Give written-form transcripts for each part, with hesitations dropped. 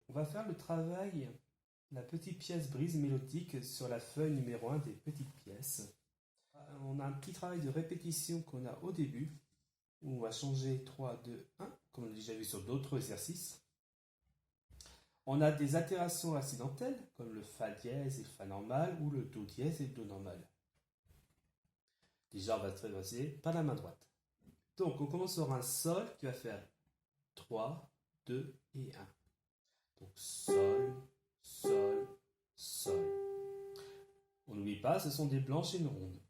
On va faire le travail, la petite pièce brise mélodique sur la feuille numéro 1 des petites pièces. On a un petit travail de répétition qu'on a au début, où on va changer 3, 2, 1, comme on a déjà vu sur d'autres exercices. On a des altérations accidentelles, comme le Fa dièse et le Fa normal, ou le Do dièse et le Do normal. Déjà, on va traverser par la main droite. Donc, on commence sur un Sol qui va faire 3, 2 et 1. Donc, Sol, Sol, Sol. On n'oublie pas, ce sont des blanches et une ronde.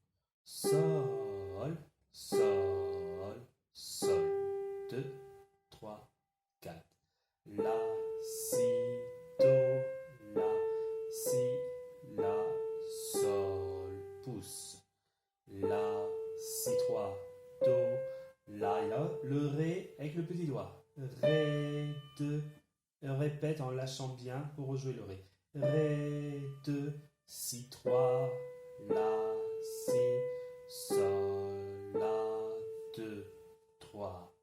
Sol, Sol, Sol. 2, 3, 4. La, Si, Do, La, Si, La, Sol, pouce. La, Si, 3, Do, La, et là, le Ré avec le petit doigt. Ré, 2, répète en lâchant bien pour rejouer le Ré. Ré, 2, Si, 3, La, Si, Sol, La, 2, 3,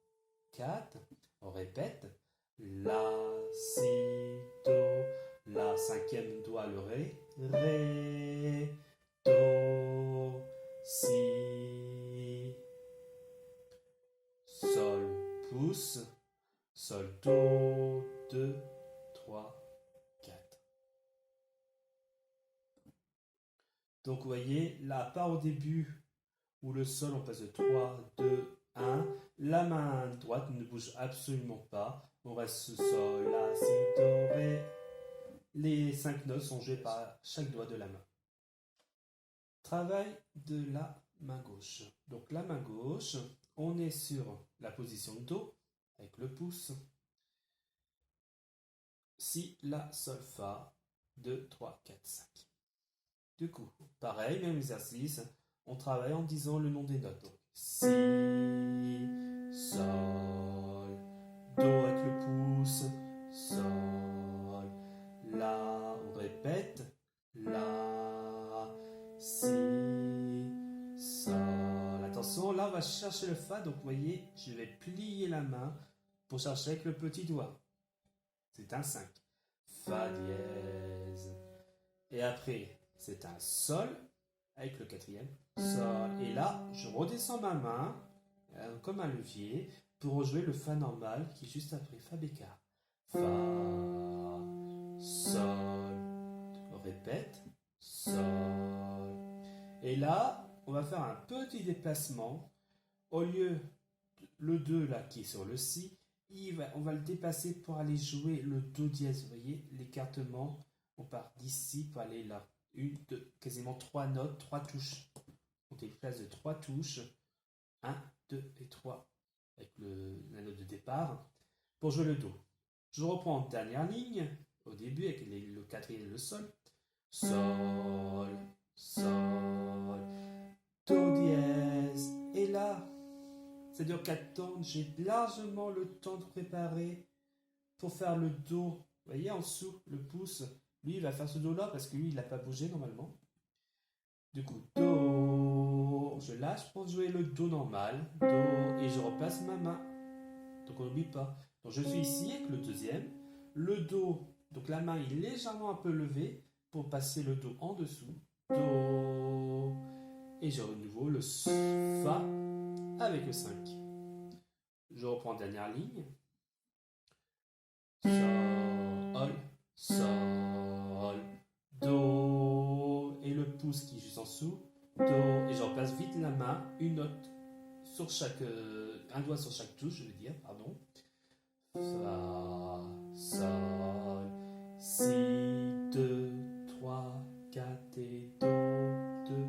4. On répète. La, Si, Do, La, cinquième doigt, le Ré. Ré, Do, Si, Sol, pouce. Sol, Do, 2, 3, 4. Donc vous voyez, la part au début où le Sol, on passe de 3, 2, 1. La main droite ne bouge absolument pas. On reste sous Sol, La, Si, Do, Ré. Les 5 notes sont jouées par chaque doigt de la main. Travail de la main gauche. Donc la main gauche, on est sur la position de Do avec le pouce. Si, La, Sol, Fa, 2, 3, 4, 5. Du coup, pareil, même exercice, on travaille en disant le nom des notes. Donc, Si, Sol, Do avec le pouce, Sol, La, on répète, La, Si, Sol. Attention, là on va chercher le Fa, donc vous voyez, je vais plier la main pour chercher avec le petit doigt. C'est un 5. Fa dièse. Et après, c'est un Sol avec le quatrième. Sol. Et là, je redescends ma main comme un levier pour rejouer le Fa normal qui est juste après Fa bécard. Fa, Sol. On répète. Sol. Et là, on va faire un petit déplacement. Au lieu de le 2 là qui est sur le Si, on va le déplacer pour aller jouer le Do dièse. Vous voyez, l'écartement, on part d'ici pour aller là. Une, deux, quasiment 3 notes, 3 touches. On déplace de 3 touches. 1, 2 et 3 avec la note de départ pour jouer le Do. Je reprends en dernière ligne, au début avec le quatrième et le Sol. Sol, Sol, Do dièse. Et là, ça dure 4 temps. J'ai largement le temps de préparer pour faire le Do. Vous voyez en dessous, le pouce. Lui, il va faire ce Do là parce que lui, il n'a pas bougé normalement. Du coup, Do. Je lâche pour jouer le Do normal. Do. Et je replace ma main. Donc on n'oublie pas. Donc je suis ici avec le deuxième. Le Do. Donc la main est légèrement un peu levée pour passer le Do en dessous. Do. Et j'ai de nouveau le Fa avec le 5. Je reprends en dernière ligne. Sol, Sol, Do. Et le pouce qui est juste en dessous. Do. Et je replace vite la main, une note sur chaque. Un doigt sur chaque touche, je veux dire, pardon. Fa, Sol, Si, 2, 3, 4 et Do, 2,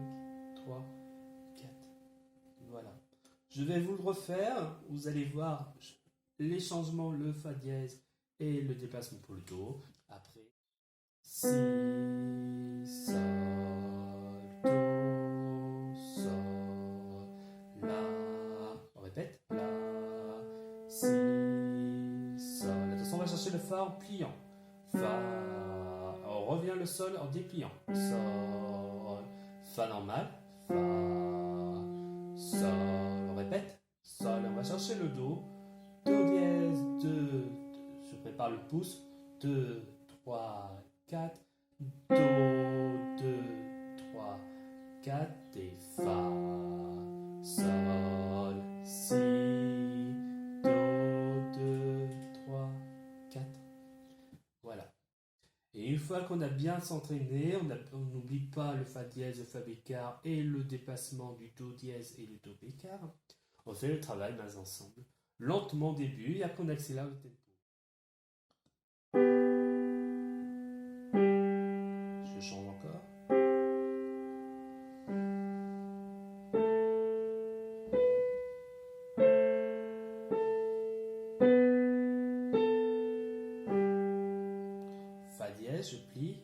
3, 4. Voilà. Je vais vous le refaire. Vous allez voir les changements, le Fa dièse et le déplacement pour le Do. Après, Si, Sol, Do, Sol, La. On répète. La, Si, Sol. Attention, on va chercher le Fa en pliant. Fa. On revient le Sol en dépliant. Sol. Fa normal. Fa. Sol. On répète. Sol. On va chercher le Do. Do dièse. 2. Je prépare le pouce. 2, 3, 4. Do, 2, 3, 4 et Fa. Sol, Si. Do, 2, 3, 4. Voilà. Et une fois qu'on a bien s'entraîné, on n'oublie pas le Fa dièse, le Fa bécard et le déplacement du Do dièse et le Do bécard. On fait le travail mais ensemble. Lentement au début et après on accélère le tempo. Je change encore. Fa dièse, je plie.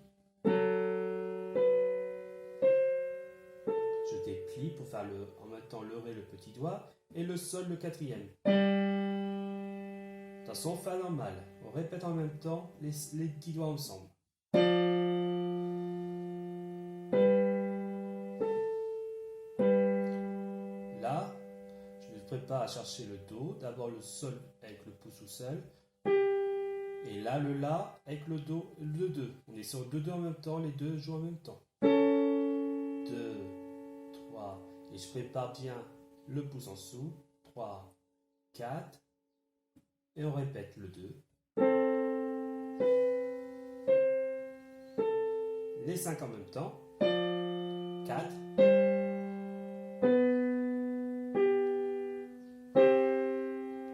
Je déplie pour faire en même temps le Ré, le petit doigt, et le Sol, le quatrième. Attention, Fa normal. On répète en même temps les petits doigts ensemble. Là, je me prépare à chercher le Do. D'abord le Sol avec le pouce tout seul. Et là, le La avec le Do, le 2. On est sur 2 en même temps, les deux jouent en même temps. 2, 3. Et je prépare bien le pouce en dessous. 3, 4. Et on répète le 2. Les 5 en même temps. 4.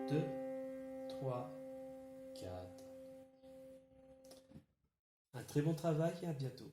2, 3, 4. Un très bon travail et à bientôt.